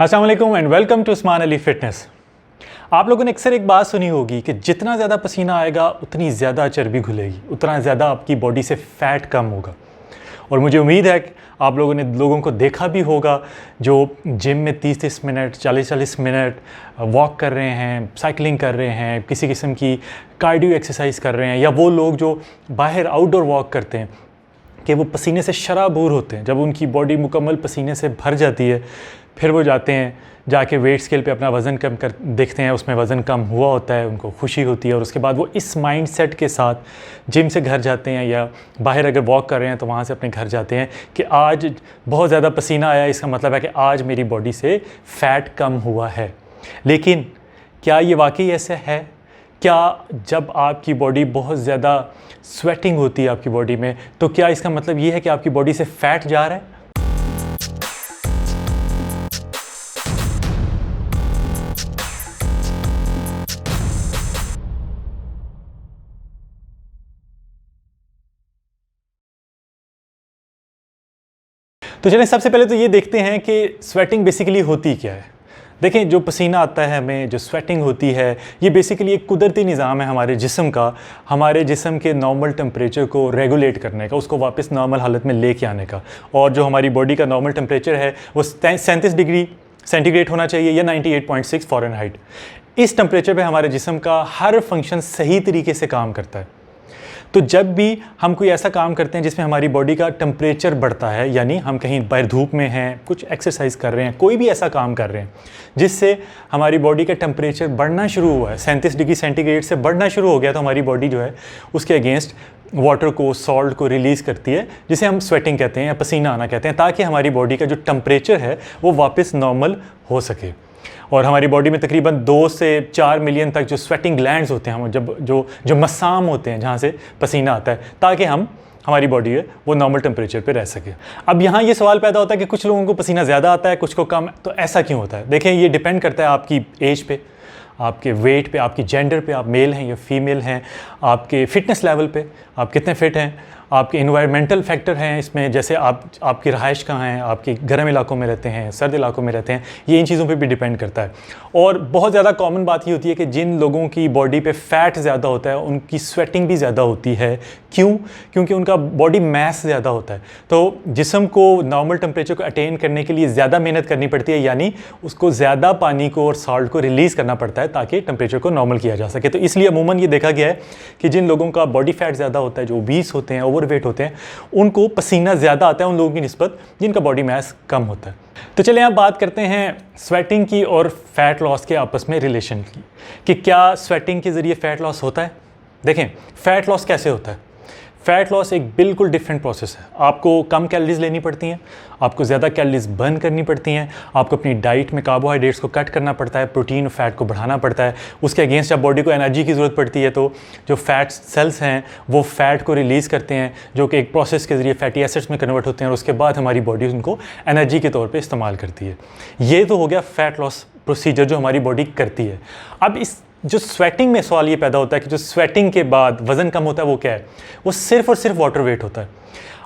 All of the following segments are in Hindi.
अस्सलाम वालेकुम and welcome to Usman Ali fitness. आप लोगों ने अक्सर एक बात सुनी होगी कि जितना ज़्यादा पसीना आएगा उतनी ज़्यादा चर्बी घुलेगी, उतना ज़्यादा आपकी बॉडी से फ़ैट कम होगा। और मुझे उम्मीद है कि आप लोगों ने लोगों को देखा भी होगा जो जिम में 30-30 मिनट 40-40 मिनट वॉक कर रहे हैं, साइकिलिंग कर रहे हैं, किसी किस्म की कार्डियो एक्सरसाइज कर रहे हैं, या वो लोग जो बाहर आउटडोर वॉक करते हैं कि वो पसीने से शराबूर होते हैं। जब उनकी बॉडी मुकम्मल पसीने से भर जाती है फिर वो जाते हैं, जाके वेट स्केल पे अपना वज़न कम कर देखते हैं, उसमें वज़न कम हुआ होता है, उनको खुशी होती है और उसके बाद वो इस माइंडसेट के साथ जिम से घर जाते हैं या बाहर अगर वॉक कर रहे हैं तो वहाँ से अपने घर जाते हैं कि आज बहुत ज़्यादा पसीना आया, इसका मतलब है कि आज मेरी बॉडी से फ़ैट कम हुआ है। लेकिन क्या ये वाकई ऐसा है? क्या जब आपकी बॉडी बहुत ज़्यादा स्वेटिंग होती है आपकी बॉडी में, तो क्या इसका मतलब ये है कि आपकी बॉडी से फ़ैट जा रहा है? तो चलिए सबसे पहले तो ये देखते हैं कि स्वेटिंग बेसिकली होती क्या है। देखें, जो पसीना आता है हमें, जो स्वेटिंग होती है, ये बेसिकली एक कुदरती निज़ाम है हमारे जिस्म का, हमारे जिस्म के नॉर्मल टेम्परेचर को रेगुलेट करने का, उसको वापस नॉर्मल हालत में लेके आने का। और जो हमारी बॉडी का नॉर्मल टेम्परेचर है वो 37 डिग्री सेंटीग्रेड होना चाहिए या 98.6 फ़ारेनहाइट। इस टेम्परेचर पे हमारे जिस्म का हर फंक्शन सही तरीके से काम करता है। तो जब भी हम कोई ऐसा काम करते हैं जिसमें हमारी बॉडी का टेम्परेचर बढ़ता है, यानी हम कहीं बाहर धूप में हैं, कुछ एक्सरसाइज कर रहे हैं, कोई भी ऐसा काम कर रहे हैं जिससे हमारी बॉडी का टेम्परेचर बढ़ना शुरू हुआ है, 37 डिग्री सेंटीग्रेड से बढ़ना शुरू हो गया, तो हमारी बॉडी जो है उसके अगेंस्ट वाटर को, सॉल्ट को रिलीज़ करती है, जिसे हम स्वेटिंग कहते हैं या पसीना आना कहते हैं, ताकि हमारी बॉडी का जो टेम्परेचर है वो वापस नॉर्मल हो सके। और हमारी बॉडी में तकरीबन 2 से 4 मिलियन तक जो स्वेटिंग ग्लैंड्स होते हैं, हम जब जो मसाम होते हैं जहाँ से पसीना आता है, ताकि हमारी बॉडी है वो नॉर्मल टेम्परेचर पे रह सके। अब यहाँ ये सवाल पैदा होता है कि कुछ लोगों को पसीना ज़्यादा आता है, कुछ को कम, तो ऐसा क्यों होता है? देखें, ये डिपेंड करता है आपकी एज पे, आपके वेट पे, आपकी जेंडर पे, आप मेल हैं या फीमेल हैं, आपके फ़िटनेस लेवल पे, आप कितने फ़िट हैं, आपके इन्वायरमेंटल फैक्टर हैं इसमें, जैसे आपकी रहाइश कहाँ है, आपके गर्म इलाकों में रहते हैं, सर्द इलाकों में रहते हैं, ये इन चीज़ों पे भी डिपेंड करता है। और बहुत ज़्यादा कॉमन बात ये होती है कि जिन लोगों की बॉडी पे फ़ैट ज़्यादा होता है उनकी स्वेटिंग भी ज़्यादा होती है। क्यों? क्योंकि उनका बॉडी मास ज़्यादा होता है, तो जिस्म को नॉर्मल टेम्परेचर को अटेन करने के लिए ज़्यादा मेहनत करनी पड़ती है, यानी उसको ज़्यादा पानी को और साल्ट को रिलीज़ करना पड़ता है ताकि टेम्परेचर को नॉर्मल किया जा सके। तो इसलिए अमूमन ये देखा गया है कि जिन लोगों का बॉडी फैट ज़्यादा होता है, जो ओबीस होते हैं, ओवरवेट होते हैं, उनको पसीना ज़्यादा आता है उन लोगों की निस्बत जिनका बॉडी मास कम होता है। तो चलिए आप बात करते हैं स्वेटिंग की और फैट लॉस के आपस में रिलेशन की, कि क्या स्वेटिंग के ज़रिए फ़ैट लॉस होता है। देखें, फ़ैट लॉस कैसे होता है? फ़ैट लॉस एक बिल्कुल डिफरेंट प्रोसेस है। आपको कम कैलोरीज लेनी पड़ती हैं, आपको ज़्यादा कैलोरीज बर्न करनी पड़ती हैं, आपको अपनी डाइट में कार्बोहाइड्रेट्स को कट करना पड़ता है, प्रोटीन और फैट को बढ़ाना पड़ता है। उसके अगेंस्ट जब बॉडी को एनर्जी की ज़रूरत पड़ती है तो जो फैट सेल्स हैं वो फैट को रिलीज़ करते हैं, जो कि एक प्रोसेस के ज़रिए फैटी एसिड्स में कन्वर्ट होते हैं और उसके बाद हमारी बॉडी उनको एनर्जी के तौर पर इस्तेमाल करती है। ये तो हो गया फ़ैट लॉस प्रोसीजर जो हमारी बॉडी करती है। अब इस जो स्वेटिंग में सवाल ये पैदा होता है कि जो स्वेटिंग के बाद वज़न कम होता है वो क्या है? वो सिर्फ और सिर्फ वाटर वेट होता है।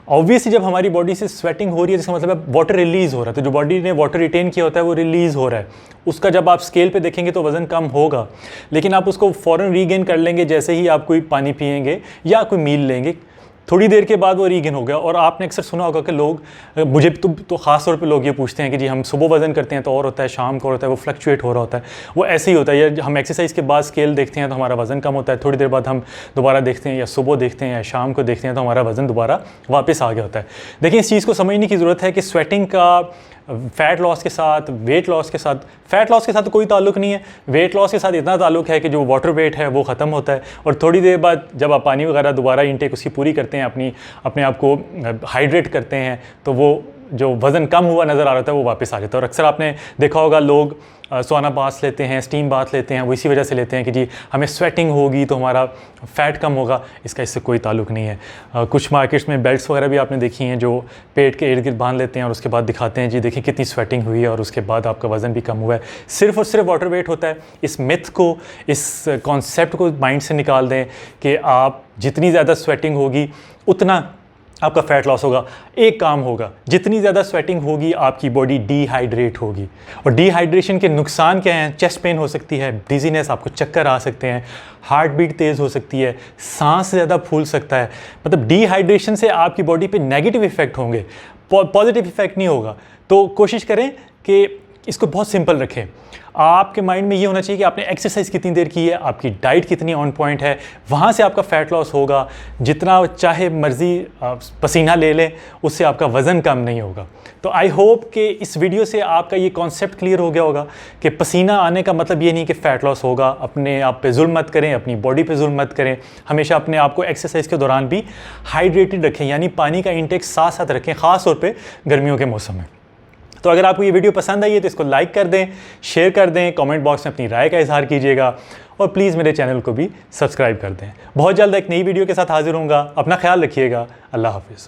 ऑब्वियसली जब हमारी बॉडी से स्वेटिंग हो रही है, जिसका मतलब है वाटर रिलीज़ हो रहा है, तो जो बॉडी ने वाटर रिटेन किया होता है वो रिलीज़ हो रहा है। उसका जब आप स्केल पे देखेंगे तो वज़न कम होगा, लेकिन आप उसको फ़ौरन रीगेन कर लेंगे जैसे ही आप कोई पानी पिएंगे या कोई मील लेंगे, थोड़ी देर के बाद वो रीगेन हो गया। और आपने अक्सर सुना होगा कि लोग, मुझे तो ख़ास तौर पे लोग ये पूछते हैं कि जी हम सुबह वज़न करते हैं तो और होता है, शाम को होता है, वो फ्लक्चुएट हो रहा होता है। वो ऐसे ही होता है, या हम एक्सरसाइज के बाद स्केल देखते हैं तो हमारा वज़न कम होता है, थोड़ी देर बाद हम दोबारा देखते हैं, या सुबह देखते हैं या शाम को देखते हैं तो हमारा वज़न दोबारा वापस आ गया होता है। देखिए, इस चीज़ को समझने की ज़रूरत है कि स्वेटिंग का फ़ैट लॉस के साथ, वेट लॉस के साथ, फ़ैट लॉस के साथ तो कोई ताल्लुक नहीं है, वेट लॉस के साथ इतना ताल्लुक है कि जो वाटर वेट है वो ख़त्म होता है और थोड़ी देर बाद जब आप पानी वगैरह दोबारा इंटेक उसकी पूरी करते हैं, अपने आप को हाइड्रेट करते हैं, तो वो जो वज़न कम हुआ नज़र आ रहा था वो वापस आ जाता है। और अक्सर आपने देखा होगा लोग सौना बाथ लेते हैं, स्टीम बाथ लेते हैं, वो इसी वजह से लेते हैं कि जी हमें स्वेटिंग होगी तो हमारा फ़ैट कम होगा। इसका इससे कोई ताल्लुक नहीं है। कुछ मार्केट्स में बेल्ट्स वगैरह भी आपने देखी हैं जो पेट के इर्द गिर्द बांध लेते हैं और उसके बाद दिखाते हैं जी देखिए कितनी स्वेटिंग हुई है और उसके बाद आपका वज़न भी कम हुआ है। सिर्फ़ और सिर्फ वाटर वेट होता है। इस मिथ को, इस कॉन्सेप्ट को माइंड से निकाल दें कि आप जितनी ज़्यादा स्वेटिंग होगी उतना आपका फैट लॉस होगा। एक काम होगा, जितनी ज़्यादा स्वेटिंग होगी आपकी बॉडी डिहाइड्रेट होगी, और डिहाइड्रेशन के नुकसान क्या हैं? चेस्ट पेन हो सकती है, डिजीनेस, आपको चक्कर आ सकते हैं, हार्ट बीट तेज़ हो सकती है, सांस ज़्यादा फूल सकता है। मतलब डिहाइड्रेशन से आपकी बॉडी पे नेगेटिव इफ़ेक्ट होंगे, पॉजिटिव इफ़ेक्ट नहीं होगा। तो कोशिश करें कि इसको बहुत सिंपल रखें। आपके माइंड में ये होना चाहिए कि आपने एक्सरसाइज कितनी देर की है, आपकी डाइट कितनी ऑन पॉइंट है, वहाँ से आपका फ़ैट लॉस होगा। जितना चाहे मर्ज़ी पसीना ले लें, उससे आपका वज़न कम नहीं होगा। तो आई होप कि इस वीडियो से आपका ये कॉन्सेप्ट क्लियर हो गया होगा कि पसीना आने का मतलब ये नहीं कि फ़ैट लॉस होगा। अपने आप पे जुल्म मत करें, अपनी बॉडी पे जुल्म मत करें। हमेशा अपने आप को एक्सरसाइज के दौरान भी हाइड्रेटेड रखें, यानी पानी का इंटेक साथ साथ रखें, ख़ास तौर पे गर्मियों के मौसम में। तो अगर आपको ये वीडियो पसंद आई है तो इसको लाइक कर दें, शेयर कर दें, कमेंट बॉक्स में अपनी राय का इजहार कीजिएगा, और प्लीज़ मेरे चैनल को भी सब्सक्राइब कर दें। बहुत जल्द एक नई वीडियो के साथ हाजिर होऊंगा। अपना ख्याल रखिएगा। अल्लाह हाफिज़।